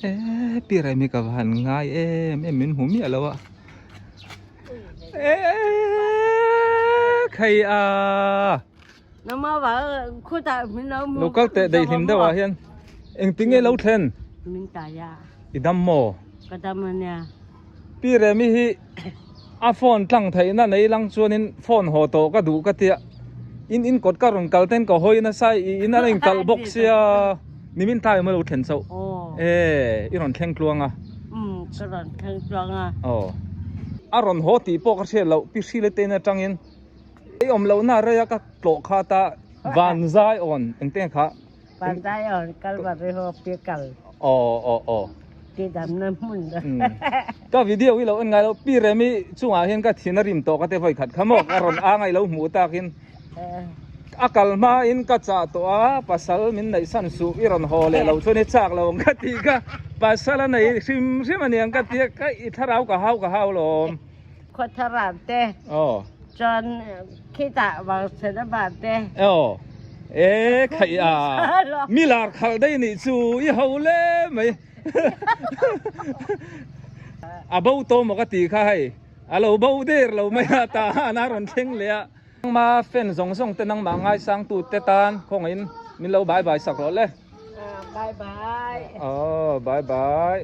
เอ๊ะปีไรมีกับหันง่ายไม่เหม็นหูเมียแล้วอะเอ๊ะใครnó mà bảo khu tại mình đâuลูกก็เตะได้หิมได้วะเฮียนเอ็งติ้งไงเราเทน mình tại ya อีดำโม cái tâm mình nha ปีไรมีฮิโฟนตั้งไทยนั่นในลังชวนินโฟนหัวโตก็ดูก็เตียอินกดการุนกัลเต้นก็หอยนะใส่อินอะไรกัลบ็อกเซียนี่มินทายมาเราเทนเซา ồ อีรอนแข่งกลวงอ่ะ cái đoạn khăn choàng à อ๋ออารอนหัวตีปอกเสียเราพิชิเลเตนจังอินไออมเราหน้าเรียกโกรคาตาวันใจอ่อนเอ็งเต้นค่ะ bàn tay ở cái mặt rồi họ phía cẳng อ๋อ cái đám nó muốn đó ก็วิดีโอวิเราเอ็งไงเราปีเรมิช่วงอาเห็นก็ทีนริมโตก็เตะไฟขัดขมอกอารอนอ่างไงเราหมูตากินอากาศมาอินก็จะตัวภาษามินในสันสุอีรอนฮอลเราชวนจากเราก็ตีก็ภาษาในซิมมันยังก็ตีก็อิทาเราก็เฮาลม คนทรานเต้ อ๋อ จนขี้ตาบางเสนาบาทเต้ อ๋อใครมิลาร์เขาได้นี่สู้อีเฮาเล่ไหมเบาโตมกติค่ะให้เราเบาเดอร์เราไม่ตาหน้ารอนเชงเลยมาเฟ้นส่งเต้นนังมาง่ายสังตูเตตานคงอินมิเราบายสักรถเลยบายบาย อ๋อบาย